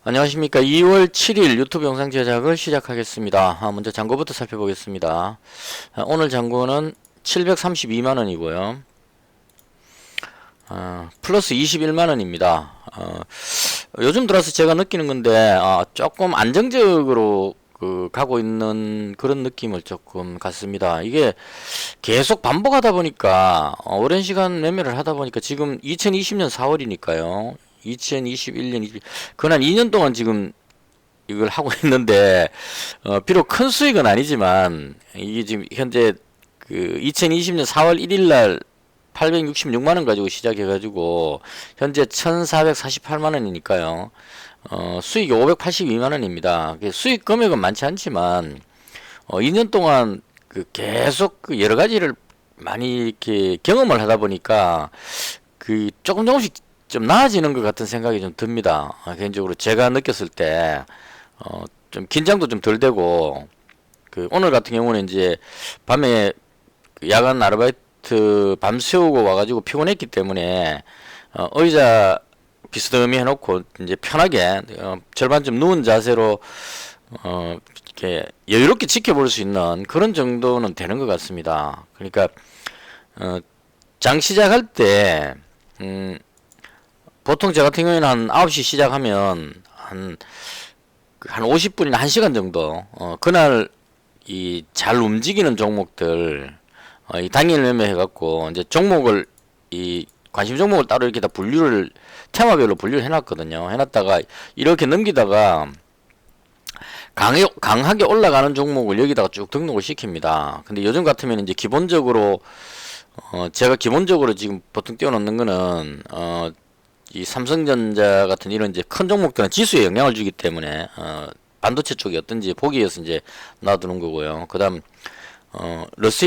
안녕하십니까. 2월 7일 유튜브 영상 제작을 시작하겠습니다. 먼저 잔고부터 살펴보겠습니다. 오늘 잔고는 732만원이고요. 플러스 21만원입니다. 요즘 들어서 제가 느끼는 건데, 조금 안정적으로 가고 있는 그런 느낌을 조금 갖습니다. 이게 계속 반복하다 보니까, 오랜 시간 매매를 하다 보니까 지금 2020년 4월이니까요. 2021년, 그난 2년 동안 지금 이걸 하고 있는데, 비록 큰 수익은 아니지만, 이게 지금 현재 2020년 4월 1일 날 866만원 가지고 시작해가지고, 현재 1448만원이니까요. 수익이 582만원입니다. 수익 금액은 많지 않지만, 2년 동안 계속 여러 가지를 많이 이렇게 경험을 하다 보니까, 조금씩 좀 나아지는 것 같은 생각이 좀 듭니다. 개인적으로 제가 느꼈을 때, 좀 긴장도 좀 덜 되고, 오늘 같은 경우는 이제 밤에 야간 아르바이트 밤 새우고 와가지고 피곤했기 때문에, 의자 비스듬히 해놓고 이제 편하게, 절반 좀 누운 자세로, 이렇게 여유롭게 지켜볼 수 있는 그런 정도는 되는 것 같습니다. 그러니까, 장 시작할 때, 보통 저 같은 경우에는 한 9시 시작하면 한 50분이나 1시간 정도, 그날 이 잘 움직이는 종목들, 이 당일 매매해갖고, 이제 종목을, 이 관심 종목을 따로 이렇게 다 분류를, 테마별로 분류를 해놨거든요. 해놨다가, 이렇게 넘기다가, 강하게 올라가는 종목을 여기다가 쭉 등록을 시킵니다. 근데 요즘 같으면 이제 기본적으로, 제가 기본적으로 지금 보통 띄워놓는 거는, 이 삼성전자 같은 이런 이제 큰 종목들은 지수에 영향을 주기 때문에 반도체 쪽이 어떤지 보기 위해서 이제 놔두는 거고요. 그다음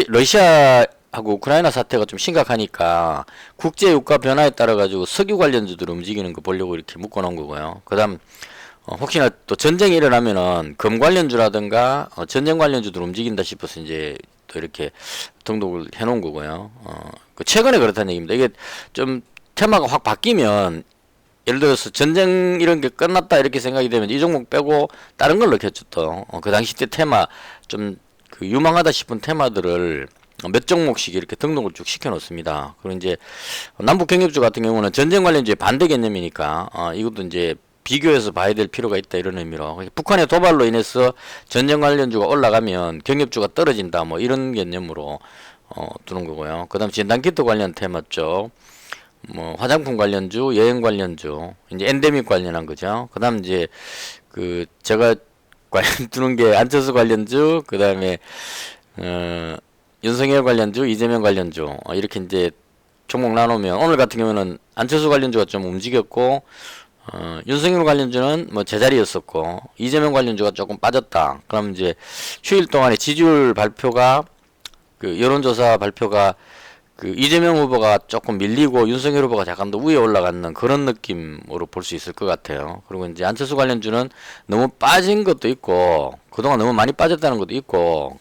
러시아하고 우크라이나 사태가 좀 심각하니까 국제 유가 변화에 따라 가지고 석유 관련주들 움직이는 거 보려고 이렇게 묶어 놓은 거고요. 그다음 혹시나 또 전쟁이 일어나면은 금 관련주라든가 전쟁 관련주들 움직인다 싶어서 이제 또 이렇게 등록을 해 놓은 거고요. 최근에 그렇다는 얘기입니다. 이게 좀 테마가 확 바뀌면, 예를 들어서 전쟁 이런 게 끝났다 이렇게 생각이 되면 이 종목 빼고 다른 걸 넣겠죠 또. 그 당시 때 테마 좀 유망하다 싶은 테마들을 몇 종목씩 이렇게 등록을 쭉 시켜 놓습니다. 그리고 이제 남북 경협주 같은 경우는 전쟁 관련주의 반대 개념이니까 이것도 이제 비교해서 봐야 될 필요가 있다 이런 의미로, 북한의 도발로 인해서 전쟁 관련주가 올라가면 경협주가 떨어진다 뭐 이런 개념으로 두는 거고요. 그다음 진단키트 관련 테마 쪽, 뭐 화장품 관련주, 여행 관련주, 이제 엔데믹 관련한 거죠. 그다음 이제 제가 관련 두는 게 안철수 관련주, 그다음에 윤석열 관련주, 이재명 관련주, 이렇게 이제 종목 나누면, 오늘 같은 경우는 안철수 관련주가 좀 움직였고, 윤석열 관련주는 뭐 제자리였었고, 이재명 관련주가 조금 빠졌다. 그럼 이제 휴일 동안에 지지율 발표가, 여론조사 발표가 이재명 후보가 조금 밀리고 윤석열 후보가 약간 더 위에 올라가는 그런 느낌으로 볼 수 있을 것 같아요. 그리고 이제 안철수 관련주는 너무 빠진 것도 있고, 그동안 너무 많이 빠졌다는 것도 있고,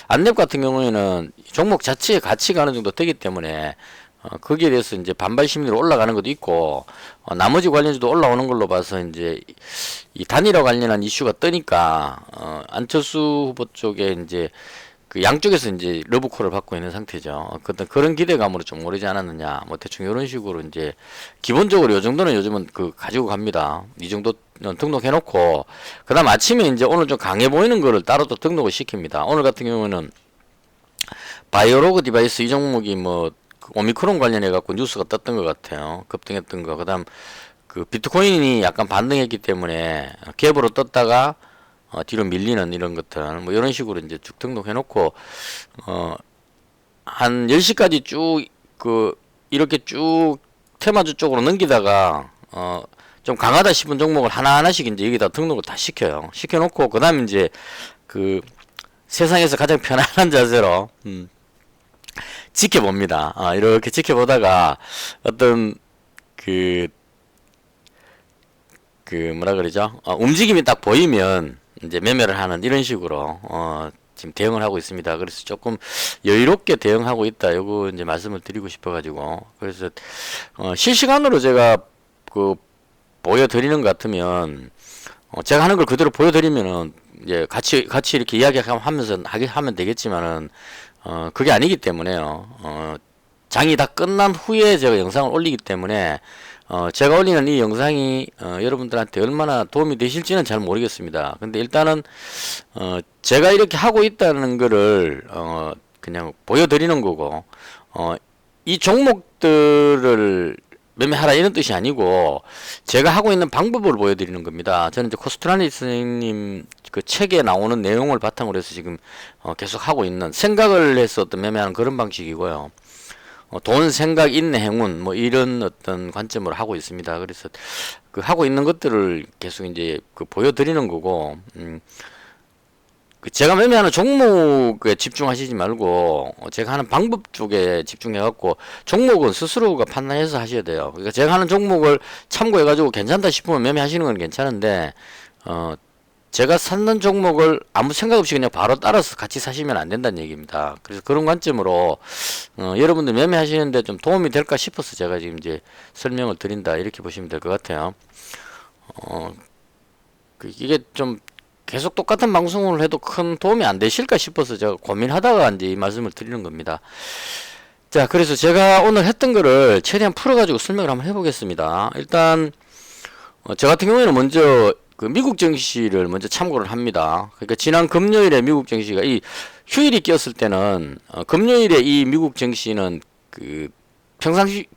안랩 같은 경우에는 종목 자체의 가치가 어느 정도 되기 때문에, 거기에 대해서 이제 반발 심리로 올라가는 것도 있고, 나머지 관련주도 올라오는 걸로 봐서 이제 이 단일화 관련한 이슈가 뜨니까, 안철수 후보 쪽에 이제 양쪽에서 이제 러브콜을 받고 있는 상태죠. 그런 기대감으로 좀 오르지 않았느냐. 뭐 대충 이런 식으로 이제 기본적으로 요 정도는 요즘은 가지고 갑니다. 이 정도 등록해 놓고, 그다음 아침에 이제 오늘 좀 강해 보이는 거를 따로 또 등록을 시킵니다. 오늘 같은 경우는 바이오로그 디바이스 이 종목이 뭐 오미크론 관련해 갖고 뉴스가 떴던 것 같아요. 급등했던 거. 그다음 비트코인이 약간 반등했기 때문에 갭으로 떴다가 뒤로 밀리는 이런 것들, 뭐 이런 식으로 이제 쭉 등록해 놓고, 한 10시까지 쭉 이렇게 쭉 테마주 쪽으로 넘기다가 좀 강하다 싶은 종목을 하나하나씩 이제 여기다 등록을 다 시켜요. 시켜 놓고 그다음 이제 세상에서 가장 편안한 자세로 지켜봅니다. 이렇게 지켜보다가 어떤 뭐라 그러죠? 움직임이 딱 보이면 이제 매매를 하는 이런 식으로 지금 대응을 하고 있습니다. 그래서 조금 여유롭게 대응하고 있다. 요거 이제 말씀을 드리고 싶어가지고, 그래서 실시간으로 제가 보여드리는 것 같으면 제가 하는 걸 그대로 보여드리면은 이제 같이 이렇게 이야기하면서 하면 되겠지만은 그게 아니기 때문에요. 장이 다 끝난 후에 제가 영상을 올리기 때문에 제가 올리는 이 영상이 여러분들한테 얼마나 도움이 되실지는 잘 모르겠습니다. 근데 일단은 제가 이렇게 하고 있다는 거를 그냥 보여드리는 거고 이 종목들을 매매하라 이런 뜻이 아니고 제가 하고 있는 방법을 보여드리는 겁니다. 저는 이제 코스트라니 선생님 그 책에 나오는 내용을 바탕으로 해서 지금 계속 하고 있는 생각을 해서 어떤 매매하는 그런 방식이고요. 돈, 생각, 인내, 행운 뭐 이런 어떤 관점으로 하고 있습니다. 그래서 그 하고 있는 것들을 계속 이제 그 보여드리는 거고 그 제가 매매하는 종목에 집중하시지 말고 제가 하는 방법 쪽에 집중해 갖고 종목은 스스로가 판단해서 하셔야 돼요. 그러니까 제가 하는 종목을 참고해 가지고 괜찮다 싶으면 매매하시는 건 괜찮은데 제가 찾는 종목을 아무 생각 없이 그냥 바로 따라서 같이 사시면 안 된다는 얘기입니다. 그래서 그런 관점으로 여러분들 매매하시는데 좀 도움이 될까 싶어서 제가 지금 이제 설명을 드린다 이렇게 보시면 될 것 같아요. 이게 좀 계속 똑같은 방송을 해도 큰 도움이 안 되실까 싶어서 제가 고민하다가 이제 이 말씀을 드리는 겁니다. 자, 그래서 제가 오늘 했던 거를 최대한 풀어가지고 설명을 한번 해보겠습니다. 일단 저 같은 경우에는 먼저 그 미국 증시를 먼저 참고를 합니다. 그러니까 지난 금요일에 미국 증시가 이 휴일이 꼈을 때는 금요일에 이 미국 증시는 그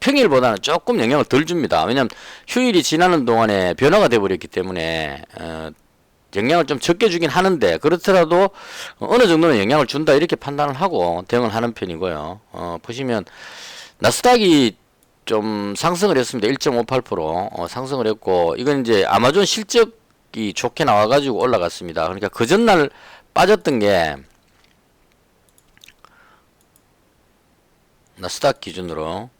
평일보다는 조금 영향을 덜 줍니다. 왜냐하면 휴일이 지나는 동안에 변화가 돼버렸기 때문에 영향을 좀 적게 주긴 하는데 그렇더라도 어느 정도는 영향을 준다 이렇게 판단을 하고 대응을 하는 편이고요. 보시면 나스닥이 좀 상승을 했습니다. 1.58% 상승을 했고 이건 이제 아마존 실적이 좋게 나와가지고 올라갔습니다. 그러니까 그 전날 빠졌던 게 나스닥 기준으로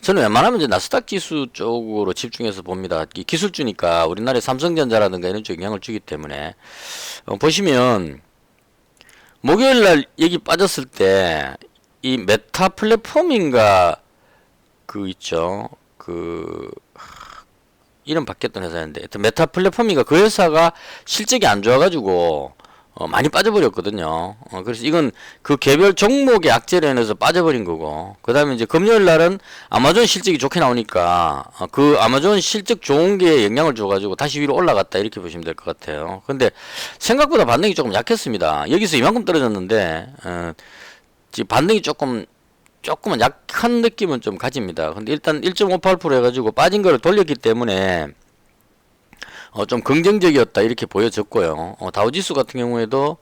저는 웬만하면 이제 나스닥 지수 쪽으로 집중해서 봅니다. 기술주니까 우리나라의 삼성전자라든가 이런 쪽 영향을 주기 때문에 보시면 목요일날 여기 빠졌을 때 이 메타 플랫폼인가 그 있죠 그 이름 바뀌었던 회사인데 메타 플랫폼인가 그 회사가 실적이 안 좋아가지고 많이 빠져버렸거든요. 그래서 이건 그 개별 종목의 악재로 인해서 빠져버린 거고, 그 다음에 이제 금요일 날은 아마존 실적이 좋게 나오니까 그 아마존 실적 좋은 게 영향을 줘가지고 다시 위로 올라갔다 이렇게 보시면 될 것 같아요. 근데 생각보다 반등이 조금 약했습니다. 여기서 이만큼 떨어졌는데 지금 반등이 조금은 약한 느낌은 좀 가집니다. 근데 일단 1.58% 해가지고 빠진 거를 돌렸기 때문에 좀 긍정적이었다 이렇게 보여졌고요. 다우지수 같은 경우에도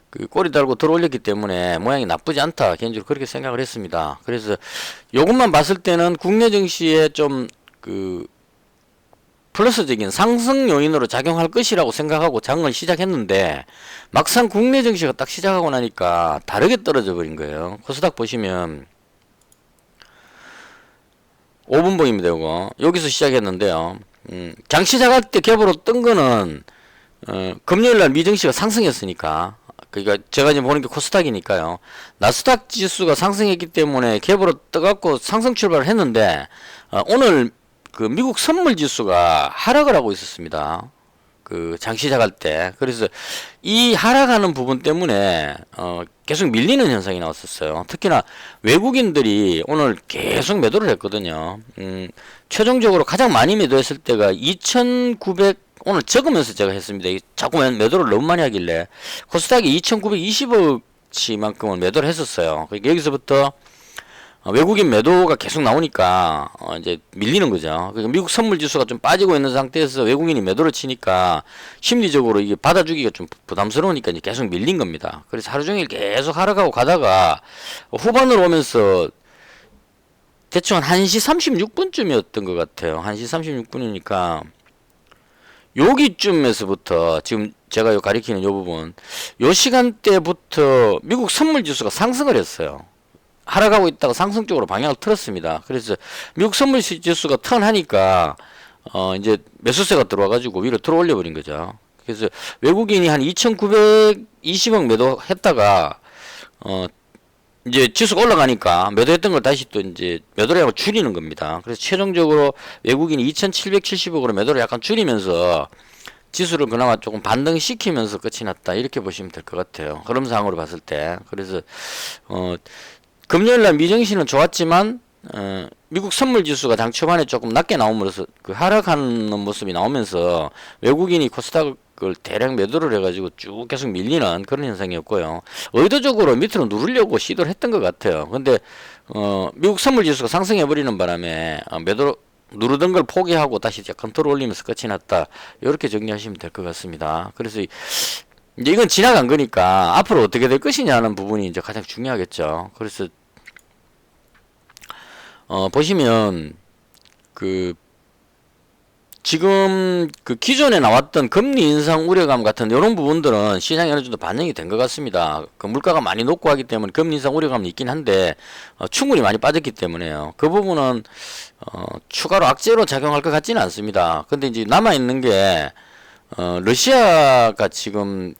그 꼬리 달고 들어올렸기 때문에 모양이 나쁘지 않다 개인적으로 그렇게 생각을 했습니다. 그래서 요것만 봤을 때는 국내 증시에 좀 그 플러스적인 상승 요인으로 작용할 것이라고 생각하고 장을 시작했는데 막상 국내 증시가 딱 시작하고 나니까 다르게 떨어져 버린 거예요. 코스닥 보시면 5분봉입니다. 이거 여기서 시작했는데요. 장 시작할 때 갭으로 뜬 거는 금요일날 미증시가 상승했으니까 그러니까 제가 지금 보는 게 코스닥이니까요. 나스닥 지수가 상승했기 때문에 갭으로 떠갖고 상승 출발을 했는데 오늘 그 미국 선물 지수가 하락을 하고 있었습니다. 그 장 시작할 때. 그래서 이 하락하는 부분 때문에 계속 밀리는 현상이 나왔었어요. 특히나 외국인들이 오늘 계속 매도를 했거든요. 최종적으로 가장 많이 매도했을 때가 2,900 오늘 적으면서 제가 했습니다. 자꾸 매도를 너무 많이 하길래 코스닥이 2,920억치만큼은 매도를 했었어요. 그러니까 여기서부터 외국인 매도가 계속 나오니까 이제 밀리는 거죠. 그러니까 미국 선물 지수가 좀 빠지고 있는 상태에서 외국인이 매도를 치니까 심리적으로 이게 받아주기가 좀 부담스러우니까 이제 계속 밀린 겁니다. 그래서 하루 종일 계속 하락하고 가다가 후반으로 오면서 대충 한 1시 36분쯤이었던 것 같아요. 1시 36분이니까 여기쯤에서부터 지금 제가 요 가리키는 요 부분 요 시간대부터 미국 선물 지수가 상승을 했어요. 하락하고 있다가 상승 쪽으로 방향을 틀었습니다. 그래서 미국 선물 지수가 턴하니까 이제 매수세가 들어와가지고 위로 들어올려 버린 거죠. 그래서 외국인이 한 2,920억 매도했다가 이제 지수가 올라가니까 매도했던 걸 다시 또 이제 매도를 하고 줄이는 겁니다. 그래서 최종적으로 외국인이 2,770억으로 매도를 약간 줄이면서 지수를 그나마 조금 반등시키면서 끝이 났다. 이렇게 보시면 될 것 같아요. 흐름상으로 봤을 때. 그래서 금요일날 미정신은 좋았지만 미국 선물 지수가 장 초반에 조금 낮게 나옴으로써 그 하락하는 모습이 나오면서 외국인이 코스닥을 대량 매도를 해가지고 쭉 계속 밀리는 그런 현상이었고요. 의도적으로 밑으로 누르려고 시도를 했던 것 같아요. 근데 미국 선물 지수가 상승해버리는 바람에 매도 누르던 걸 포기하고 다시 약간 들어 올리면서 끝이 났다. 이렇게 정리하시면 될 것 같습니다. 그래서 이제 이건 지나간 거니까 앞으로 어떻게 될 것이냐는 부분이 이제 가장 중요하겠죠. 그래서 보시면 그 지금 그 기존에 나왔던 금리 인상 우려감 같은 이런 부분들은 시장에 어느 정도 반영이 된 것 같습니다. 그 물가가 많이 높고 하기 때문에 금리 인상 우려감이 있긴 한데 충분히 많이 빠졌기 때문에요. 그 부분은 추가로 악재로 작용할 것 같지는 않습니다. 근데 이제 남아 있는 게 러시아가 지금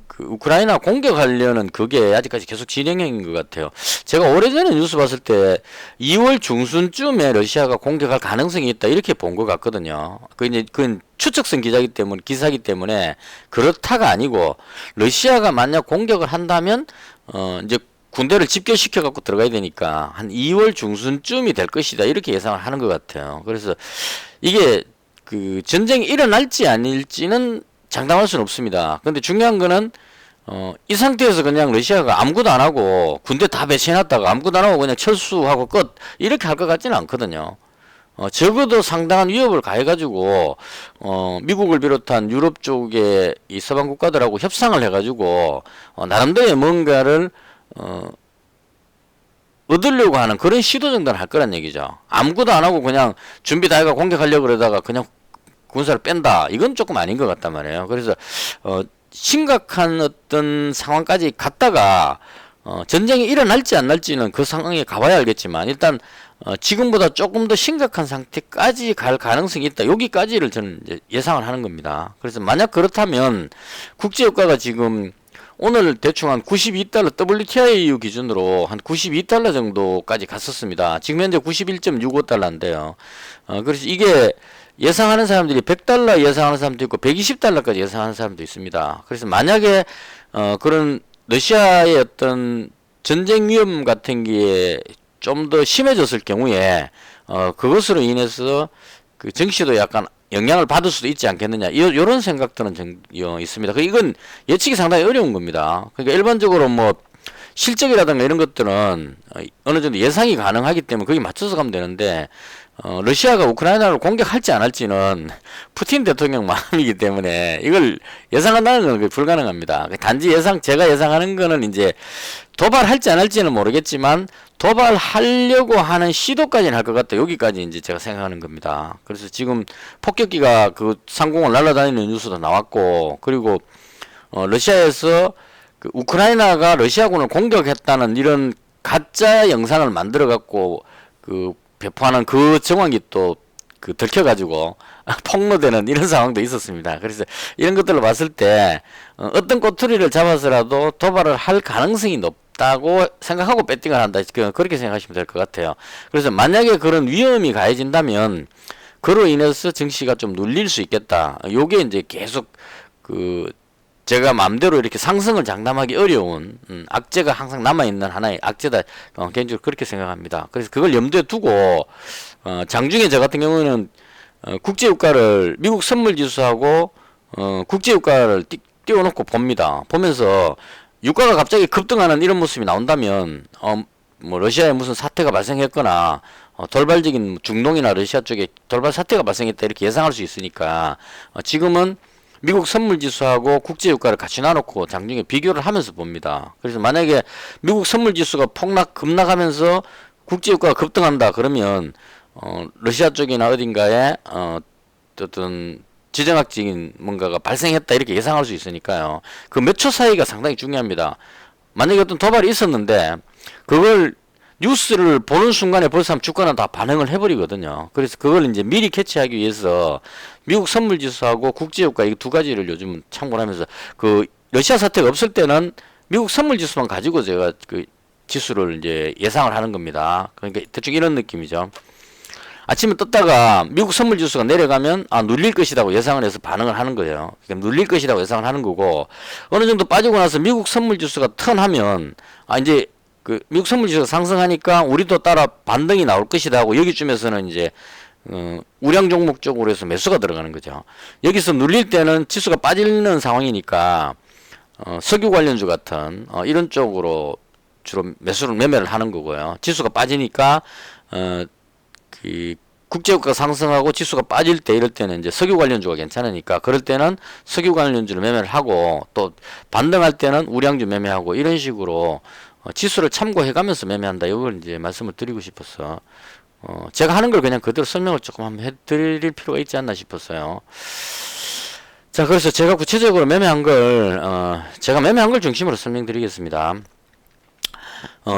그 우크라이나 공격하려는 그게 아직까지 계속 진행형인 것 같아요. 제가 오래전에 뉴스 봤을 때 2월 중순쯤에 러시아가 공격할 가능성이 있다 이렇게 본 것 같거든요. 그건 추측성 기사기 때문에 그렇다가 아니고 러시아가 만약 공격을 한다면 이제 군대를 집결시켜 갖고 들어가야 되니까 한 2월 중순쯤이 될 것이다 이렇게 예상을 하는 것 같아요. 그래서 이게 그 전쟁이 일어날지 아닐지는 장담할 수는 없습니다. 근데 중요한 거는 이 상태에서 그냥 러시아가 아무것도 안 하고 군대 다 배치해놨다가 아무것도 안 하고 그냥 철수하고 끝 이렇게 할 것 같지는 않거든요. 적어도 상당한 위협을 가해가지고 미국을 비롯한 유럽 쪽의 이 서방 국가들하고 협상을 해가지고 나름대로의 뭔가를 얻으려고 하는 그런 시도 정도는 할 거란 얘기죠. 아무것도 안 하고 그냥 준비 다 해가 공격하려고 그러다가 그냥 군사를 뺀다. 이건 조금 아닌 것 같단 말이에요. 그래서 심각한 어떤 상황까지 갔다가 전쟁이 일어날지 안 날지는 그 상황에 가봐야 알겠지만 일단 지금보다 조금 더 심각한 상태까지 갈 가능성이 있다. 여기까지를 저는 이제 예상을 하는 겁니다. 그래서 만약 그렇다면 국제유가가 지금 오늘 대충 한 92달러 WTI 기준으로 한 92달러 정도까지 갔었습니다. 지금 현재 91.65달러인데요. 그래서 이게 예상하는 사람들이 100달러 예상하는 사람도 있고 120달러까지 예상하는 사람도 있습니다. 그래서 만약에 그런 러시아의 어떤 전쟁 위험 같은 게 좀 더 심해졌을 경우에 그것으로 인해서 그 증시도 약간 영향을 받을 수도 있지 않겠느냐 이런 생각들은 있습니다. 이건 예측이 상당히 어려운 겁니다. 그러니까 일반적으로 뭐 실적이라든가 이런 것들은 어느 정도 예상이 가능하기 때문에 거기 맞춰서 가면 되는데 러시아가 우크라이나를 공격할지 안 할지는 푸틴 대통령 마음이기 때문에 이걸 예상한다는 건 불가능합니다. 단지 제가 예상하는 거는 이제 도발할지 안 할지는 모르겠지만 도발하려고 하는 시도까지는 할 것 같다. 여기까지 이제 제가 생각하는 겁니다. 그래서 지금 폭격기가 그 상공을 날아다니는 뉴스도 나왔고 그리고 러시아에서 그 우크라이나가 러시아군을 공격했다는 이런 가짜 영상을 만들어 갖고 그 배포하는 그 정황이 또 그 들켜가지고 폭로되는 이런 상황도 있었습니다. 그래서 이런 것들을 봤을 때 어떤 꼬투리를 잡아서라도 도발을 할 가능성이 높다고 생각하고 배팅을 한다. 그렇게 생각하시면 될 것 같아요. 그래서 만약에 그런 위험이 가해진다면 그로 인해서 증시가 좀 눌릴 수 있겠다. 요게 이제 계속 그 제가 마음대로 이렇게 상승을 장담하기 어려운 악재가 항상 남아있는 하나의 악재다. 개인적으로 그렇게 생각합니다. 그래서 그걸 염두에 두고 장중에 저 같은 경우는 국제유가를 미국 선물지수하고 국제유가를 띄워놓고 봅니다. 보면서 유가가 갑자기 급등하는 이런 모습이 나온다면 뭐 러시아에 무슨 사태가 발생했거나 돌발적인 중동이나 러시아 쪽에 돌발 사태가 발생했다 이렇게 예상할 수 있으니까 지금은 미국 선물지수하고 국제유가를 같이 놔놓고 장중에 비교를 하면서 봅니다. 그래서 만약에 미국 선물지수가 급락하면서 국제유가가 급등한다 그러면 러시아 쪽이나 어딘가에 어떤 지정학적인 뭔가가 발생했다 이렇게 예상할 수 있으니까요. 그 몇 초 사이가 상당히 중요합니다. 만약에 어떤 도발이 있었는데 그걸 뉴스를 보는 순간에 벌써 주가는 다 반응을 해버리거든요. 그래서 그걸 이제 미리 캐치하기 위해서 미국 선물지수하고 국제유가 이 두 가지를 요즘 참고를 하면서 그 러시아 사태가 없을 때는 미국 선물지수만 가지고 제가 그 지수를 이제 예상을 하는 겁니다. 그러니까 대충 이런 느낌이죠. 아침에 떴다가 미국 선물 지수가 내려가면 눌릴 것이라고 예상을 해서 반응을 하는 거예요. 그러니까 눌릴 것이라고 예상을 하는 거고, 어느 정도 빠지고 나서 미국 선물 지수가 턴하면 이제 그 미국 선물 지수가 상승하니까 우리도 따라 반등이 나올 것이라고 여기쯤에서는 이제 우량 종목 쪽으로 해서 매수가 들어가는 거죠. 여기서 눌릴 때는 지수가 빠지는 상황이니까 석유 관련주 같은 이런 쪽으로 주로 매매를 하는 거고요. 지수가 빠지니까 그 국제유가가 상승하고 지수가 빠질 때 이럴 때는 이제 석유 관련주가 괜찮으니까 그럴 때는 석유 관련주를 매매를 하고, 또 반등할 때는 우량주 매매하고, 이런 식으로 지수를 참고해 가면서 매매한다. 이걸 이제 말씀을 드리고 싶었어. 제가 하는 걸 그냥 그대로 설명을 조금 한번 해드릴 필요가 있지 않나 싶었어요. 자, 그래서 제가 구체적으로 매매한 걸 제가 매매한 걸 중심으로 설명드리겠습니다.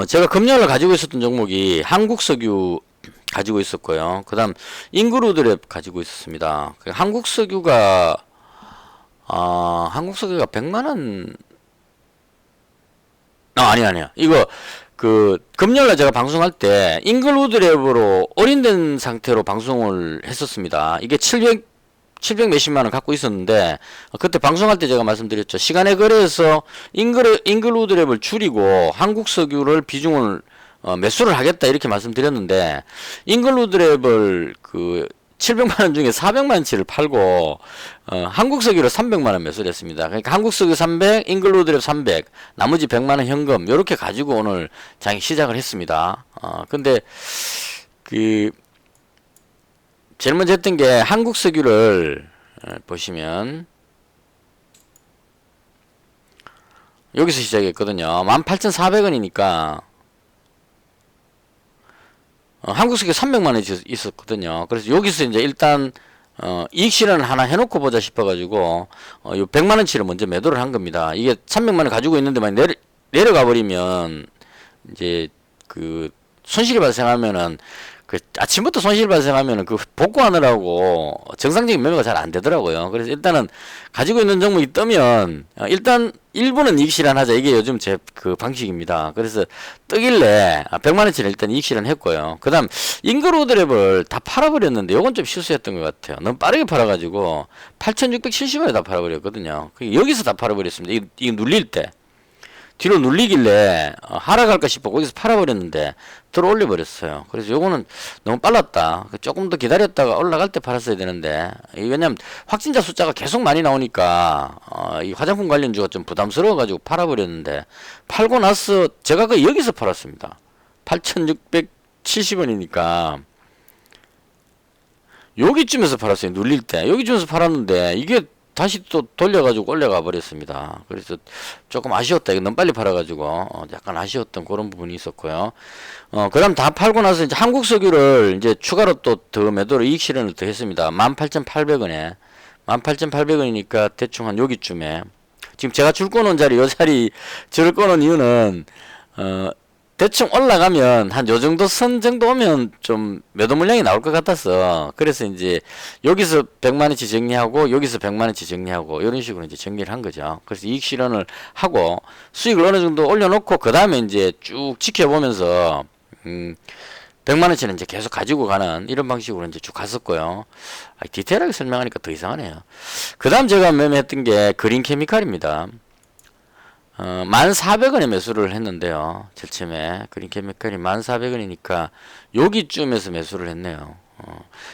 제가 금년을 가지고 있었던 종목이 한국석유 가지고 있었고요. 그 다음 잉그루드랩 가지고 있었습니다. 한국석유가 100만원 아니야. 이거 그 금요일날 제가 방송할 때 잉글우드랩으로 올인된 상태로 방송을 했었습니다. 이게 700 몇십만원 갖고 있었는데, 그때 방송할 때 제가 말씀드렸죠. 시간에 거래해서 잉글우드랩을 줄이고 한국석유를 비중을 매수를 하겠다 이렇게 말씀드렸는데, 잉글우드랩을 그 700만원 중에 400만원치를 팔고 한국석유로 300만원 매수를 했습니다. 그러니까 한국석유 300, 잉글우드랩 300, 나머지 100만원 현금 요렇게 가지고 오늘 장이 시작을 했습니다. 근데 그 제일 먼저 했던 게 한국석유를 보시면 여기서 시작했거든요. 18,400원이니까 한국석유 300만원이 있었거든요. 그래서 여기서 이제 일단 이익 실현을 하나 해놓고 보자 싶어가지고 요 100만원치를 먼저 매도를 한 겁니다. 이게 300만원 가지고 있는데 만약 내려가 버리면 이제 그 손실이 발생하면은 그 아침부터 손실 발생하면은 그 복구하느라고 정상적인 매매가 잘 안 되더라고요. 그래서 일단은 가지고 있는 종목이 뜨면 일단 일부는 이익 실현하자, 이게 요즘 제 그 방식입니다. 그래서 뜨길래 100만원치를 일단 이익 실현했고요. 그 다음 잉그로드랩을 다 팔아버렸는데 요건 좀 실수했던 것 같아요. 너무 빠르게 팔아가지고 8,670원에 다 팔아버렸거든요. 여기서 다 팔아버렸습니다. 이거 눌릴 때 뒤로 눌리길래 하락할까 싶어 거기서 팔아버렸는데 들어 올려버렸어요. 그래서 요거는 너무 빨랐다. 조금 더 기다렸다가 올라갈 때 팔았어야 되는데, 왜냐면 확진자 숫자가 계속 많이 나오니까 이 화장품 관련주가 좀 부담스러워가지고 팔아버렸는데, 팔고 나서 제가 그 여기서 팔았습니다. 8,670원이니까 여기쯤에서 팔았어요. 눌릴 때 여기쯤에서 팔았는데 이게 다시 또 돌려가지고 올라가 버렸습니다. 그래서 조금 아쉬웠다. 이거 너무 빨리 팔아가지고 약간 아쉬웠던 그런 부분이 있었고요. 그 다음 다 팔고 나서 이제 한국석유를 이제 추가로 또 더 매도로 이익 실현을 더 했습니다. 18,800원에 18,800원이니까 대충 한 여기쯤에, 지금 제가 줄 꺼놓은 자리 요 자리 줄을 꺼놓은 이유는 대충 올라가면 한 요 정도 선 정도 오면 좀 매도 물량이 나올 것 같아서, 그래서 이제 여기서 100만원치 정리하고 여기서 100만원치 정리하고 이런 식으로 이제 정리를 한 거죠. 그래서 이익 실현을 하고 수익을 어느 정도 올려놓고 그 다음에 이제 쭉 지켜보면서 100만원치는 이제 계속 가지고 가는 이런 방식으로 이제 쭉 갔었고요. 디테일하게 설명하니까 더 이상하네요. 그 다음 제가 매매했던 게 그린케미칼입니다. 1,400원에 매수를 했는데요. 제일 처음에 그린케미칼이 1,400원이니까 여기쯤에서 매수를 했네요.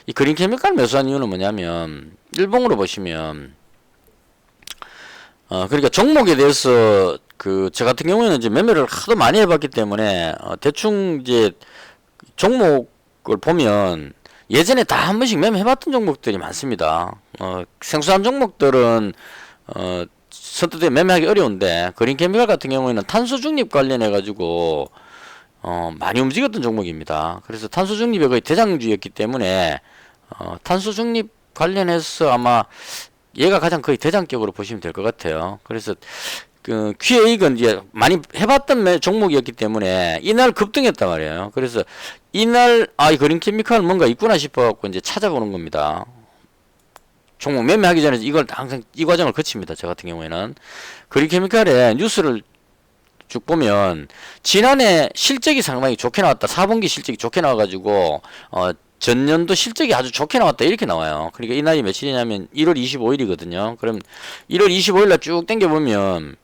이 그린케미칼 매수한 이유는 뭐냐면, 일봉으로 보시면 그러니까 종목에 대해서 저 같은 경우에는 이제 매매를 하도 많이 해봤기 때문에 대충 이제 종목을 보면 예전에 다 한 번씩 매매해봤던 종목들이 많습니다. 생소한 종목들은 선뜻에 매매하기 어려운데, 그린케미칼 같은 경우에는 탄소 중립 관련해 가지고 많이 움직였던 종목입니다. 그래서 탄소 중립의 거의 대장주였기 때문에 탄소 중립 관련해서 아마 얘가 가장 거의 대장격으로 보시면 될 것 같아요. 그래서 그 QA익은 이제 많이 해봤던 종목이었기 때문에 이날 급등했단 말이에요. 그래서 이날 이 그린케미칼 뭔가 있구나 싶어갖고 이제 찾아보는 겁니다. 종목 매매하기 전에 이걸 항상 이 과정을 거칩니다. 저 같은 경우에는 그린케미칼에 뉴스를 쭉 보면 지난해 실적이 상당히 좋게 나왔다. 4분기 실적이 좋게 나와가지고 전년도 실적이 아주 좋게 나왔다 이렇게 나와요. 그러니까 이 날이 며칠이냐면 1월 25일이거든요. 그럼 1월 25일 날 쭉 당겨보면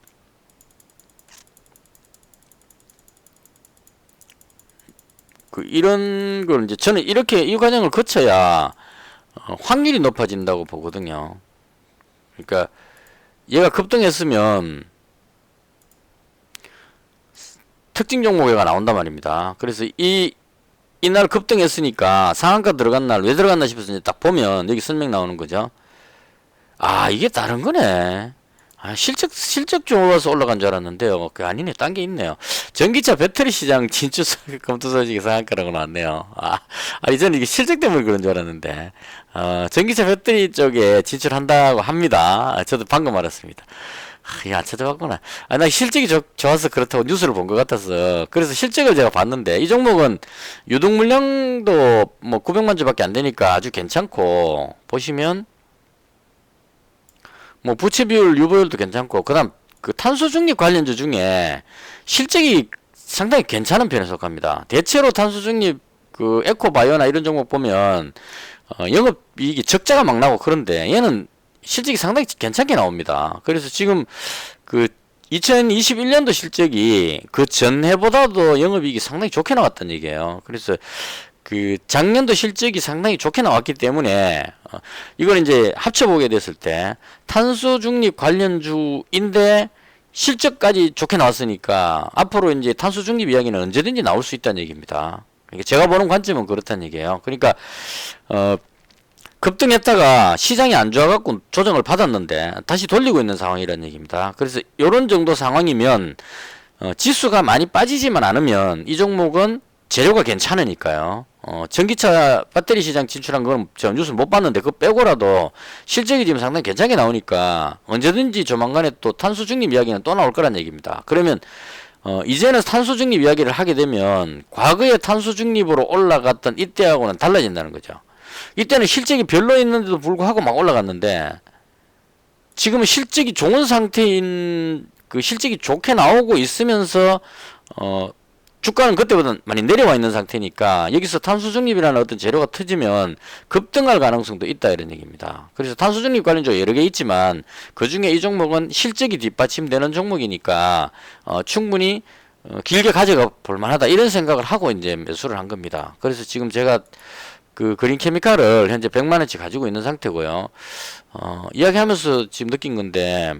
이런 걸 이제 저는 이렇게 이 과정을 거쳐야 확률이 높아진다고 보거든요. 그러니까 얘가 급등했으면 특징 종목에가 나온단 말입니다. 그래서 이날 급등했으니까 상한가 들어간 날 왜 들어갔나 싶어서 이제 딱 보면 여기 설명 나오는 거죠. 아, 이게 다른 거네. 아, 실적 좋아서 올라간 줄 알았는데요. 그 아니네. 딴 게 있네요. 전기차 배터리 시장 진출 검토 소식이 상한가라고 나왔네요. 아니, 저는 이게 실적 때문에 그런 줄 알았는데. 전기차 배터리 쪽에 진출한다고 합니다. 저도 방금 알았습니다. 야, 찾아봤구나. 나 실적이 좋아서 그렇다고 뉴스를 본 것 같아서. 그래서 실적을 제가 봤는데, 이 종목은 유동 물량도 뭐 900만 주밖에 안 되니까 아주 괜찮고, 보시면, 뭐 부채 비율, 유보율도 괜찮고, 그다음 그 탄소 중립 관련주 중에 실적이 상당히 괜찮은 편에 속합니다. 대체로 탄소 중립 그 에코바이오나 이런 종목 보면 영업 이익이 적자가 막 나고 그런데 얘는 실적이 상당히 괜찮게 나옵니다. 그래서 지금 그 2021년도 실적이 그 전해보다도 영업이익이 상당히 좋게 나왔다는 얘기예요. 그래서 그 작년도 실적이 상당히 좋게 나왔기 때문에 이걸 이제 합쳐보게 됐을 때 탄소 중립 관련주인데 실적까지 좋게 나왔으니까 앞으로 이제 탄소 중립 이야기는 언제든지 나올 수 있다는 얘기입니다. 그러니까 제가 보는 관점은 그렇다는 얘기예요. 그러니까 급등했다가 시장이 안 좋아갖고 조정을 받았는데 다시 돌리고 있는 상황이라는 얘기입니다. 그래서 이런 정도 상황이면 지수가 많이 빠지지만 않으면 이 종목은 재료가 괜찮으니까요. 전기차 배터리 시장 진출한 건 제가 뉴스 못 봤는데 그거 빼고라도 실적이 지금 상당히 괜찮게 나오니까 언제든지 조만간에 또 탄소 중립 이야기는 또 나올 거란 얘기입니다. 그러면 이제는 탄소 중립 이야기를 하게 되면 과거에 탄소 중립으로 올라갔던 이때하고는 달라진다는 거죠. 이때는 실적이 별로 있는데도 불구하고 막 올라갔는데 지금은 실적이 좋은 상태인 그 실적이 좋게 나오고 있으면서 주가는 그때보다 많이 내려와 있는 상태니까 여기서 탄소 중립이라는 어떤 재료가 터지면 급등할 가능성도 있다 이런 얘기입니다. 그래서 탄소 중립 관련주가 여러 개 있지만 그 중에 이 종목은 실적이 뒷받침되는 종목이니까 충분히 길게 가져가 볼 만하다 이런 생각을 하고 이제 매수를 한 겁니다. 그래서 지금 제가 그 그린 케미칼을 현재 100만원치 가지고 있는 상태고요. 이야기하면서 지금 느낀 건데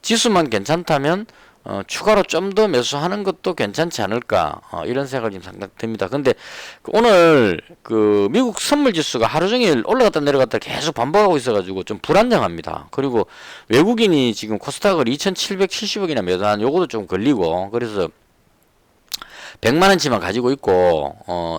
지수만 괜찮다면 추가로 좀 더 매수하는 것도 괜찮지 않을까 이런 생각이 지금 상당히 듭니다. 근데 오늘 그 미국 선물 지수가 하루 종일 올라갔다 내려갔다 계속 반복하고 있어가지고 좀 불안정합니다. 그리고 외국인이 지금 코스닥을 2,770억이나 매도한 요것도 좀 걸리고 그래서 100만원치만 가지고 있고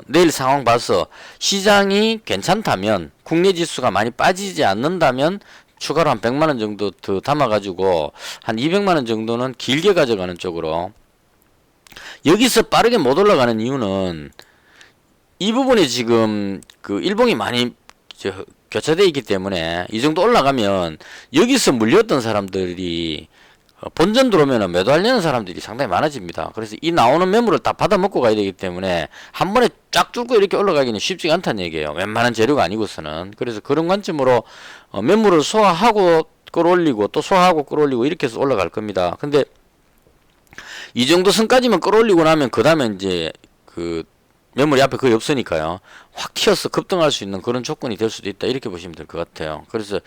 내일 상황 봐서 시장이 괜찮다면 국내 지수가 많이 빠지지 않는다면 추가로 한 100만원 정도 더 담아가지고 한 200만원 정도는 길게 가져가는 쪽으로 여기서 빠르게 못 올라가는 이유는 이 부분에 지금 그 일봉이 많이 교차되어 있기 때문에 이 정도 올라가면 여기서 물렸던 사람들이 본전 들어오면 매도하려는 사람들이 상당히 많아집니다. 그래서 이 나오는 매물을 다 받아먹고 가야 되기 때문에 한 번에 쫙 뚫고 이렇게 올라가기는 쉽지가 않다는 얘기예요. 웬만한 재료가 아니고서는. 그래서 그런 관점으로 매물을 소화하고 끌어올리고 또 소화하고 끌어올리고 이렇게 해서 올라갈 겁니다. 근데 이 정도 선까지만 끌어올리고 나면 그 다음에 이제 그 매물이 앞에 거의 없으니까요. 확 튀어서 급등할 수 있는 그런 조건이 될 수도 있다. 이렇게 보시면 될 것 같아요. 그래서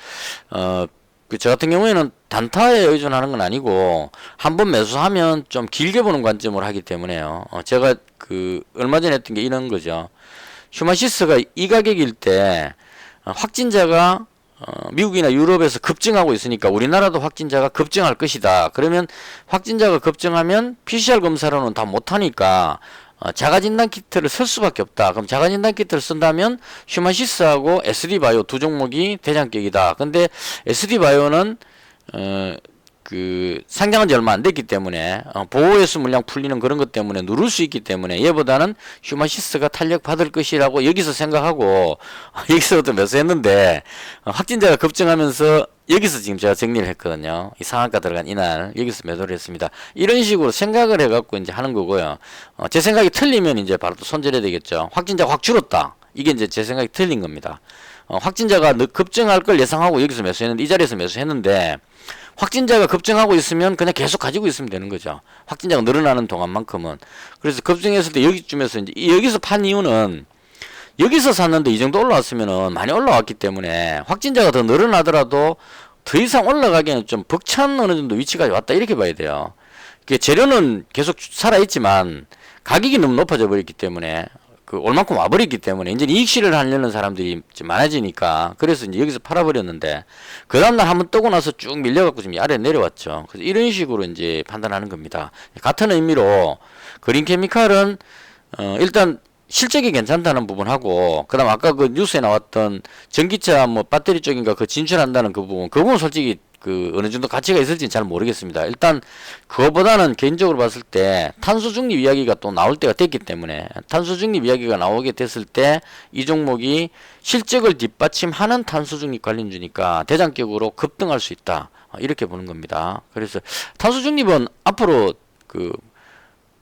저 같은 경우에는 단타에 의존하는 건 아니고 한번 매수하면 좀 길게 보는 관점으로 하기 때문에요. 제가 그 얼마 전에 했던 게 이런 거죠. 휴마시스가 이 가격일 때 확진자가 미국이나 유럽에서 급증하고 있으니까 우리나라도 확진자가 급증할 것이다. 그러면 확진자가 급증하면 PCR 검사로는 다 못하니까 자가진단 키트를 쓸 수밖에 없다. 그럼 자가진단 키트를 쓴다면 휴마시스하고 SD바이오 두 종목이 대장격이다. 근데 SD바이오는 그 상장한 지 얼마 안 됐기 때문에 보호회수 물량 풀리는 그런 것 때문에 누를 수 있기 때문에 얘보다는 휴마시스가 탄력 받을 것이라고 여기서 생각하고 여기서부터 매수했는데 확진자가 급증하면서 여기서 지금 제가 정리를 했거든요. 이 상한가 들어간 이날 여기서 매도를 했습니다. 이런 식으로 생각을 해갖고 이제 하는 거고요. 제 생각이 틀리면 이제 바로 또 손절해야 되겠죠. 확진자가 확 줄었다. 이게 이제 제 생각이 틀린 겁니다. 확진자가 급증할 걸 예상하고 여기서 매수했는데 이 자리에서 매수했는데 확진자가 급증하고 있으면 그냥 계속 가지고 있으면 되는 거죠. 확진자가 늘어나는 동안만큼은. 그래서 급증했을 때 여기쯤에서 이제 여기서 판 이유는 여기서 샀는데 이 정도 올라왔으면은 많이 올라왔기 때문에 확진자가 더 늘어나더라도 더 이상 올라가기에는 좀 벅찬 어느 정도 위치까지 왔다 이렇게 봐야 돼요. 재료는 계속 살아있지만 가격이 너무 높아져 버렸기 때문에 그 올만큼 와버렸기 때문에 이제 이익 실현을 하려는 사람들이 많아지니까 그래서 이제 여기서 팔아버렸는데 그 다음날 한번 뜨고 나서 쭉 밀려갖고 지금 아래 내려왔죠. 그래서 이런 식으로 이제 판단하는 겁니다. 같은 의미로 그린케미칼은 일단 실적이 괜찮다는 부분하고 그다음 아까 그 뉴스에 나왔던 전기차 뭐 배터리 쪽인가 그 진출한다는 그 부분 솔직히 그 어느 정도 가치가 있을지는 잘 모르겠습니다. 일단 그거보다는 개인적으로 봤을 때 탄소 중립 이야기가 또 나올 때가 됐기 때문에 탄소 중립 이야기가 나오게 됐을 때 이 종목이 실적을 뒷받침하는 탄소 중립 관련주니까 대장격으로 급등할 수 있다. 이렇게 보는 겁니다. 그래서 탄소 중립은 앞으로 그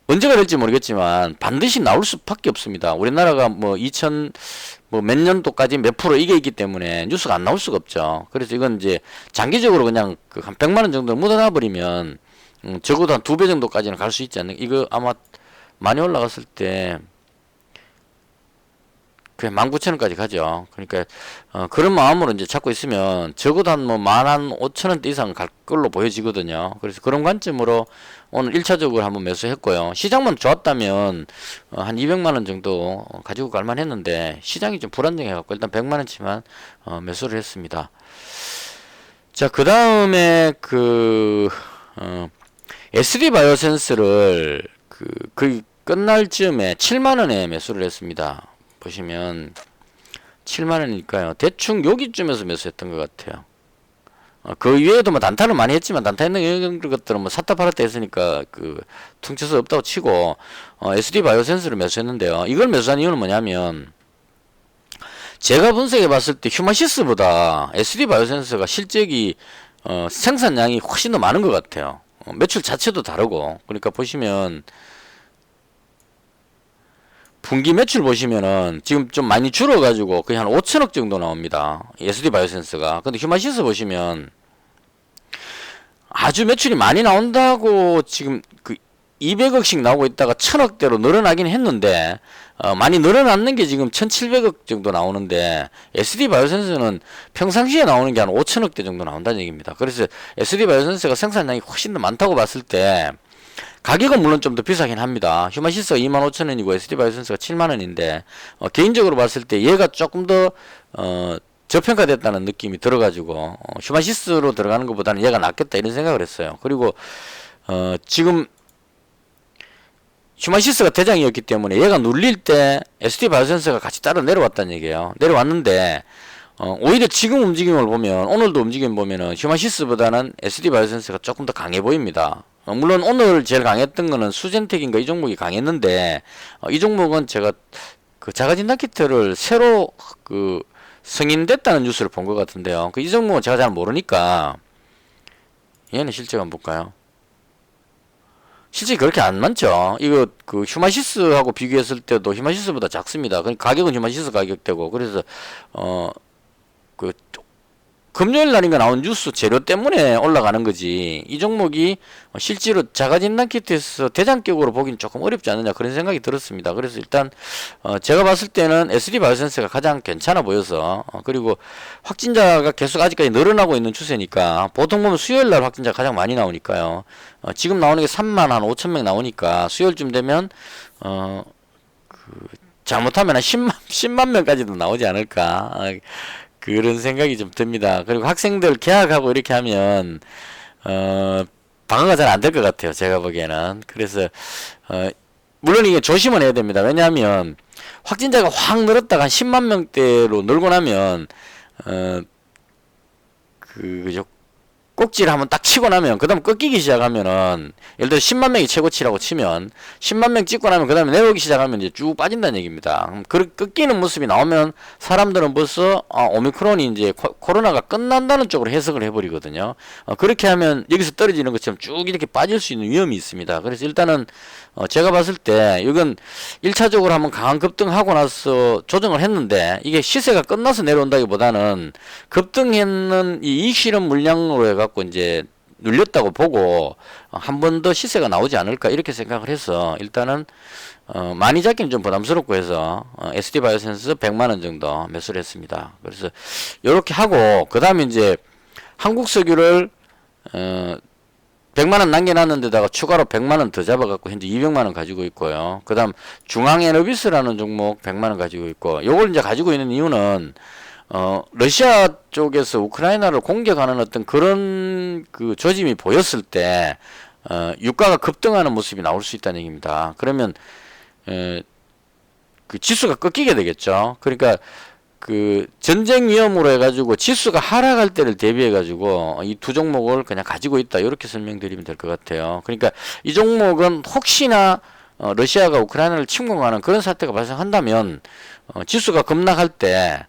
언제가 될지 모르겠지만 반드시 나올 수밖에 없습니다. 우리나라가 뭐 2000 뭐 몇 년도까지 몇 프로 이게 있기 때문에 뉴스가 안 나올 수가 없죠. 그래서 이건 이제 장기적으로 그냥 그 한 100만 원 정도 묻어놔 버리면 적어도 한 2배 정도까지는 갈 수 있지 않나. 이거 아마 많이 올라갔을 때 그냥 19,000원까지 가죠. 그러니까 그런 마음으로 이제 잡고 있으면 적어도 한 뭐 15,000원대 이상 갈 걸로 보여지거든요. 그래서 그런 관점으로 오늘 1차적으로 한번 매수했고요. 시장만 좋았다면 한 200만 원 정도 가지고 갈만 했는데 시장이 좀 불안정해 갖고 일단 100만 원치만 매수를 했습니다. 자, 그다음에 그 SD 바이오센스를 거의 끝날 즈음에 7만 원에 매수를 했습니다. 보시면 7만원이니까요. 대충 여기쯤에서 매수했던 것 같아요. 그 이외에도 뭐 단타를 많이 했지만 단타 있는 이런 것들은 뭐 샀다 팔았다 했으니까 그 퉁쳐서 없다고 치고 SD 바이오센스를 매수했는데요. 이걸 매수한 이유는 뭐냐면 제가 분석해 봤을 때 휴마시스보다 SD 바이오센스가 실적이 생산량이 훨씬 더 많은 것 같아요. 매출 자체도 다르고 그러니까 보시면 분기 매출 보시면은 지금 좀 많이 줄어가지고 거의 한 5천억 정도 나옵니다. SD 바이오센스가. 근데 휴마시스 보시면 아주 매출이 많이 나온다고 지금 그 200억씩 나오고 있다가 1000억대로 늘어나긴 했는데 많이 늘어났는 게 지금 1700억 정도 나오는데 SD 바이오센스는 평상시에 나오는 게 한 5천억대 정도 나온다는 얘기입니다. 그래서 SD 바이오센스가 생산량이 훨씬 더 많다고 봤을 때 가격은 물론 좀 더 비싸긴 합니다. 휴마시스가 25,000원이고 SD 바이오센스가 7만원인데 개인적으로 봤을 때 얘가 조금 더 저평가됐다는 느낌이 들어가지고 휴마시스로 들어가는 것보다는 얘가 낫겠다 이런 생각을 했어요. 그리고 지금 휴마시스가 대장이었기 때문에 얘가 눌릴 때 SD 바이오센스가 같이 따라 내려왔다는 얘기예요. 내려왔는데 오히려 지금 움직임을 보면 오늘도 움직임 보면은 휴마시스보다는 SD 바이오센스가 조금 더 강해 보입니다. 물론 오늘 제일 강했던 거는 수젠텍인가 이 종목이 강했는데 이 종목은 제가 그 자가진단 키트를 새로 그 승인됐다는 뉴스를 본 것 같은데요. 이 종목은 제가 잘 모르니까 얘는 실적 한번 볼까요? 실적이 그렇게 안 많죠. 이거 그 휴마시스하고 비교했을 때도 휴마시스보다 작습니다. 그러니까 가격은 휴마시스 가격대고 그래서 그 금요일 날인가 나온 뉴스 재료 때문에 올라가는 거지 이 종목이 실제로 자가진단 키트에서 대장격으로 보기는 조금 어렵지 않느냐 그런 생각이 들었습니다. 그래서 일단 제가 봤을 때는 SD 바이오센스가 가장 괜찮아 보여서 그리고 확진자가 계속 아직까지 늘어나고 있는 추세니까 보통 보면 수요일 날 확진자가 가장 많이 나오니까요. 지금 나오는 게 3만 한 5천 명 나오니까 수요일쯤 되면 잘못하면 한 10만 명까지도 나오지 않을까 그런 생각이 좀 듭니다. 그리고 학생들 개학하고 이렇게 하면 방어가 잘 안 될 것 같아요. 제가 보기에는. 그래서 물론 이게 조심은 해야 됩니다. 왜냐하면 확진자가 확 늘었다가 한 10만 명대로 늘고 나면 그죠. 꼭지를 한번 딱 치고 나면 그 다음 꺾이기 시작하면은 예를 들어 10만 명이 최고치라고 치면 10만 명 찍고 나면 그 다음에 내려오기 시작하면 이제 쭉 빠진다는 얘기입니다. 그럼 꺾이는 모습이 나오면 사람들은 벌써 오미크론이 이제 코로나가 끝난다는 쪽으로 해석을 해버리거든요. 그렇게 하면 여기서 떨어지는 것처럼 쭉 이렇게 빠질 수 있는 위험이 있습니다. 그래서 일단은 제가 봤을 때 이건 1차적으로 한번 강한 급등하고 나서 조정을 했는데 이게 시세가 끝나서 내려온다기보다는 급등했는 이 이익 실현 물량으로 해갖고 이제 눌렸다고 보고 한 번 더 시세가 나오지 않을까 이렇게 생각을 해서 일단은 많이 잡기는 좀 부담스럽고 해서 SD바이오센스 100만원 정도 매수를 했습니다. 그래서 이렇게 하고 그 다음에 이제 한국석유를 100만원 남겨놨는데다가 추가로 100만원 더 잡아갖고 현재 200만원 가지고 있고요. 그 다음 중앙에너비스라는 종목 100만원 가지고 있고 요걸 이제 가지고 있는 이유는 러시아 쪽에서 우크라이나를 공격하는 어떤 그런 그 조짐이 보였을 때 유가가 급등하는 모습이 나올 수 있다는 얘기입니다. 그러면 그 지수가 꺾이게 되겠죠. 그러니까 그 전쟁 위험으로 해가지고 지수가 하락할 때를 대비해가지고 이 두 종목을 그냥 가지고 있다 이렇게 설명드리면 될 것 같아요. 그러니까 이 종목은 혹시나 러시아가 우크라이나를 침공하는 그런 사태가 발생한다면 지수가 급락할 때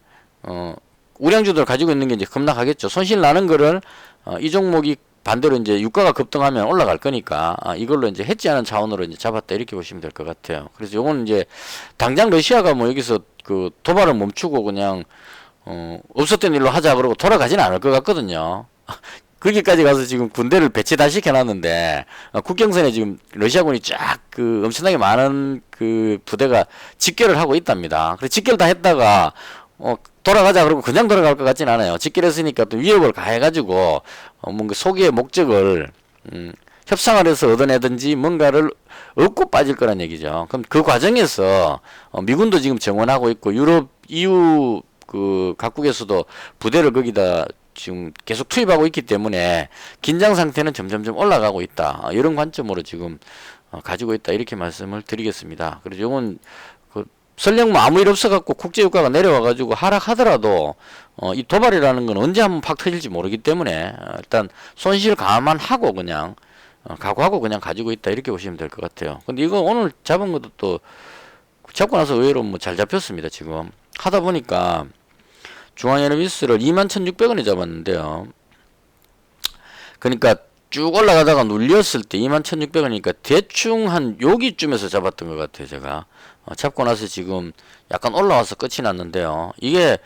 우량주들 가지고 있는 게 이제 급락하겠죠. 손실 나는 거를 이 종목이 반대로 이제 유가가 급등하면 올라갈 거니까 이걸로 이제 해지하는 차원으로 이제 잡았다 이렇게 보시면 될 것 같아요. 그래서 요건 이제 당장 러시아가 뭐 여기서 그 도발을 멈추고 그냥 없었던 일로 하자 그러고 돌아가지는 않을 것 같거든요. 거기까지 가서 지금 군대를 배치 다 시켜놨는데 국경선에 지금 러시아군이 쫙 그 엄청나게 많은 그 부대가 집결을 하고 있답니다. 그래서 집결 다 했다가 돌아가자 그러고 그냥 돌아갈 것 같진 않아요. 집결했으니까 또 위협을 가해가지고 뭔가 소기의 목적을 협상을 해서 얻어내든지 뭔가를 얻고 빠질 거란 얘기죠. 그럼 그 과정에서 미군도 지금 정원하고 있고 유럽 EU 그 각국에서도 부대를 거기다 지금 계속 투입하고 있기 때문에 긴장 상태는 점점점 올라가고 있다. 이런 관점으로 지금 가지고 있다 이렇게 말씀을 드리겠습니다. 그래서 이건 설령 뭐 아무 일 없어갖고 국제유가가 내려와가지고 하락하더라도 이 도발이라는 건 언제 한번 팍 터질지 모르기 때문에 일단 손실 감안하고 그냥 각오하고 그냥 가지고 있다 이렇게 보시면 될 것 같아요. 근데 이거 오늘 잡은 것도 또 잡고 나서 의외로 뭐 잘 잡혔습니다. 지금 하다 보니까 중앙에너비스를 21,600원에 잡았는데요. 그러니까 쭉 올라가다가 눌렸을 때 21,600원이니까 대충 한 여기쯤에서 잡았던 것 같아요. 제가 잡고 나서 지금 약간 올라와서 끝이 났는데요. 이게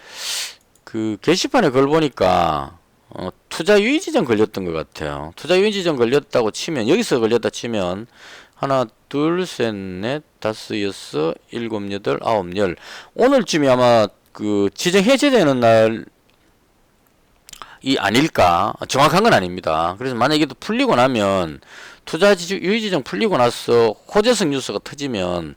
그 게시판에 글 보니까 투자 유의 지정 걸렸던 것 같아요. 투자 유의 지정 걸렸다고 치면 여기서 걸렸다 치면 하나 둘 셋 넷 다섯 여섯 일곱 여덟 아홉 열 오늘쯤이 아마 그 지정 해제되는 날이 아닐까. 정확한 건 아닙니다. 그래서 만약에 또 풀리고 나면 투자 유의 지정 풀리고 나서 호재성 뉴스가 터지면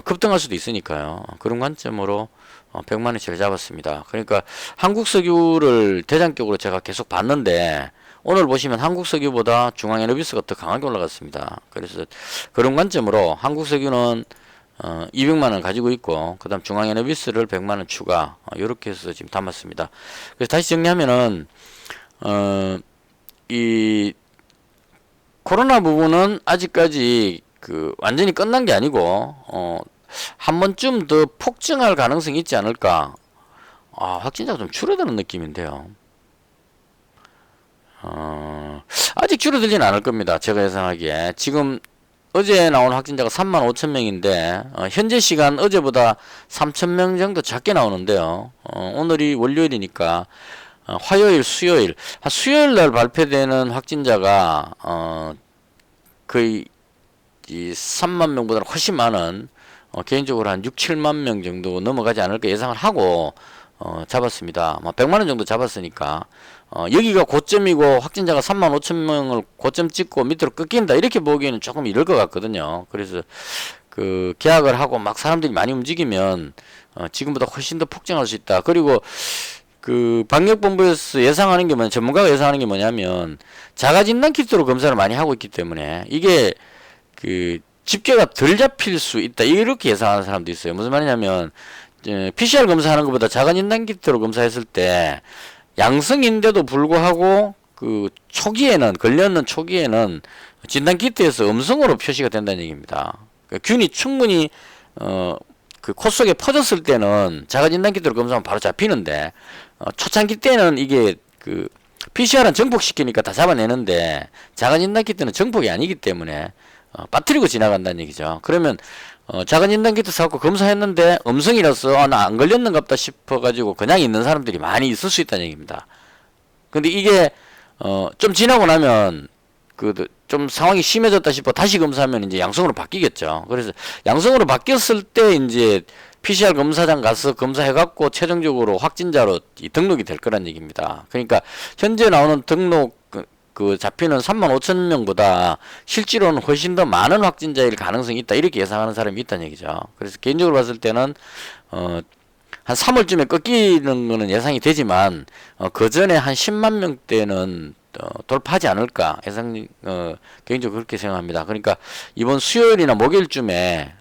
급등할 수도 있으니까요. 그런 관점으로 100만원치를 잡았습니다. 그러니까 한국석유를 대장격으로 제가 계속 봤는데 오늘 보시면 한국석유보다 중앙에너비스가 더 강하게 올라갔습니다. 그래서 그런 관점으로 한국석유는 200만원 가지고 있고 그 다음 중앙에너비스를 100만원 추가 이렇게 해서 지금 담았습니다. 그래서 다시 정리하면은 이 코로나 부분은 아직까지 그 완전히 끝난 게 아니고 한 번쯤 더 폭증할 가능성이 있지 않을까. 확진자가 좀 줄어드는 느낌인데요. 아직 줄어들지는 않을 겁니다. 제가 예상하기에 지금 어제 나온 확진자가 35,000명인데 현재 시간 어제보다 3,000명 정도 작게 나오는데요. 오늘이 월요일이니까 화요일, 수요일 수요일 날 발표되는 확진자가 거의 이 3만 명보다 훨씬 많은 개인적으로 한 6, 7만 명 정도 넘어가지 않을까 예상을 하고 잡았습니다. 100만원 정도 잡았으니까 여기가 고점이고 확진자가 35,000명을 고점 찍고 밑으로 꺾인다 이렇게 보기에는 조금 이럴 것 같거든요. 그래서 그 계약을 하고 막 사람들이 많이 움직이면 지금보다 훨씬 더 폭증할 수 있다. 그리고 그 방역본부에서 예상하는 게 뭐냐, 전문가가 예상하는 게 뭐냐면 자가진단 키트로 검사를 많이 하고 있기 때문에 이게 그 집계가 덜 잡힐 수 있다 이렇게 예상하는 사람도 있어요. 무슨 말이냐면 PCR 검사하는 것보다 자가진단 키트로 검사했을 때 양성인데도 불구하고 그 초기에는 걸렸는 초기에는 진단 키트에서 음성으로 표시가 된다는 얘기입니다. 그러니까 균이 충분히 그 코 속에 퍼졌을 때는 자가 진단 키트로 검사하면 바로 잡히는데 초창기 때는 이게 그 PCR은 정폭시키니까 다 잡아내는데 자가 진단 키트는 정폭이 아니기 때문에 빠뜨리고 지나간다는 얘기죠. 그러면 자가 진단 키트 사갖고 검사했는데 음성이라서 나 안 걸렸는갑다 싶어가지고 그냥 있는 사람들이 많이 있을 수 있다는 얘기입니다. 근데 이게 좀 지나고 나면 그 좀 상황이 심해졌다 싶어 다시 검사하면 이제 양성으로 바뀌겠죠. 그래서 양성으로 바뀌었을 때 이제 PCR 검사장 가서 검사해갖고 최종적으로 확진자로 등록이 될 거란 얘기입니다. 그러니까 현재 나오는 등록 그 잡히는 35,000명보다 실제로는 훨씬 더 많은 확진자일 가능성이 있다 이렇게 예상하는 사람이 있다는 얘기죠. 그래서 개인적으로 봤을 때는 한 3월쯤에 꺾이는 거는 예상이 되지만 그 전에 한 10만 명대는 돌파하지 않을까 개인적으로 그렇게 생각합니다. 그러니까 이번 수요일이나 목요일쯤에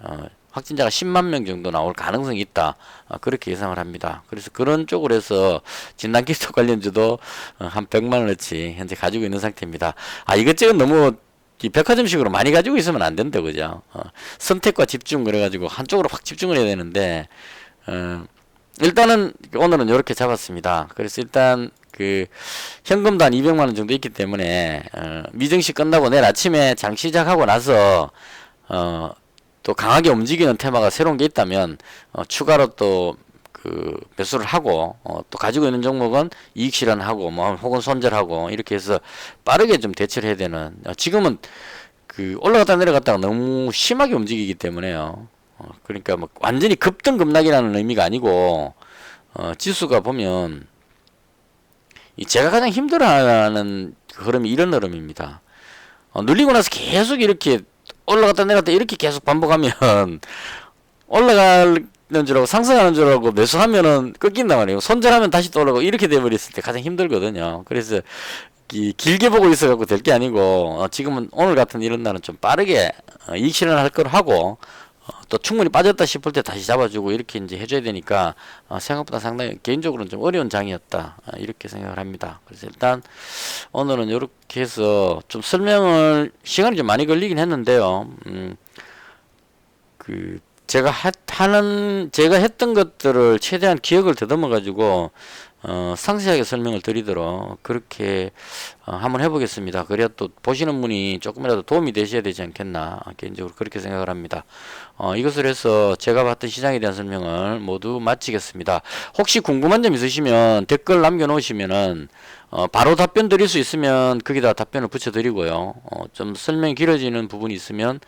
확진자가 10만 명 정도 나올 가능성이 있다. 그렇게 예상을 합니다. 그래서 그런 쪽으로 해서 진단키트 관련주도 한 100만 원어치 현재 가지고 있는 상태입니다. 이것저것 너무 이 백화점식으로 많이 가지고 있으면 안 된다, 그죠? 선택과 집중 그래가지고 한쪽으로 확 집중을 해야 되는데 일단은 오늘은 이렇게 잡았습니다. 그래서 일단 그 현금도 한 200만 원 정도 있기 때문에 미증시 끝나고 내일 아침에 장 시작하고 나서 또 강하게 움직이는 테마가 새로운 게 있다면 추가로 또 그 매수를 하고 또 가지고 있는 종목은 이익 실현하고 뭐 혹은 손절하고 이렇게 해서 빠르게 좀 대처를 해야 되는 지금은 그 올라갔다 내려갔다가 너무 심하게 움직이기 때문에요. 그러니까 뭐 완전히 급등급락이라는 의미가 아니고 지수가 보면 제가 가장 힘들어하는 흐름이 이런 흐름입니다. 눌리고 나서 계속 이렇게 올라갔다 내려갔다 이렇게 계속 반복하면 올라가는 줄 알고 상승하는 줄 알고 매수하면은 끊긴단 말이에요. 손절하면 다시 또 올라가고 이렇게 돼버렸을 때 가장 힘들거든요. 그래서 길게 보고 있어갖고 될 게 아니고 지금은 오늘 같은 이런 날은 좀 빠르게 이익 실현할 걸 하고 또 충분히 빠졌다 싶을 때 다시 잡아주고 이렇게 이제 해줘야 되니까 생각보다 상당히 개인적으로는 좀 어려운 장이었다 이렇게 생각을 합니다. 그래서 일단 오늘은 이렇게 해서 좀 설명을 시간이 좀 많이 걸리긴 했는데요. 그 제가 했던 것들을 최대한 기억을 더듬어 가지고 상세하게 설명을 드리도록 그렇게 한번 해보겠습니다. 그래야 또 보시는 분이 조금이라도 도움이 되셔야 되지 않겠나 개인적으로 그렇게 생각을 합니다. 이것을 해서 제가 봤던 시장에 대한 설명을 모두 마치겠습니다. 혹시 궁금한 점 있으시면 댓글 남겨놓으시면은 바로 답변 드릴 수 있으면 거기다 답변을 붙여드리고요. 좀 설명이 길어지는 부분이 있으면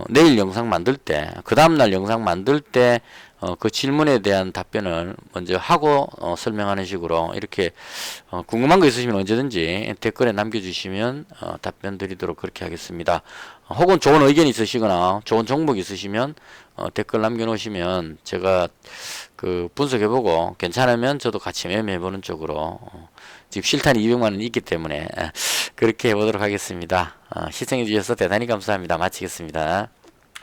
내일 영상 만들 때, 그 다음날 영상 만들 때 그 질문에 대한 답변을 먼저 하고 설명하는 식으로 이렇게 궁금한 거 있으시면 언제든지 댓글에 남겨주시면 답변 드리도록 그렇게 하겠습니다. 혹은 좋은 의견 있으시거나 좋은 종목 있으시면 댓글 남겨놓으시면 제가 그 분석해보고 괜찮으면 저도 같이 매매해보는 쪽으로 지금 실탄이 200만원 있기 때문에 그렇게 해보도록 하겠습니다. 시청해주셔서 대단히 감사합니다. 마치겠습니다.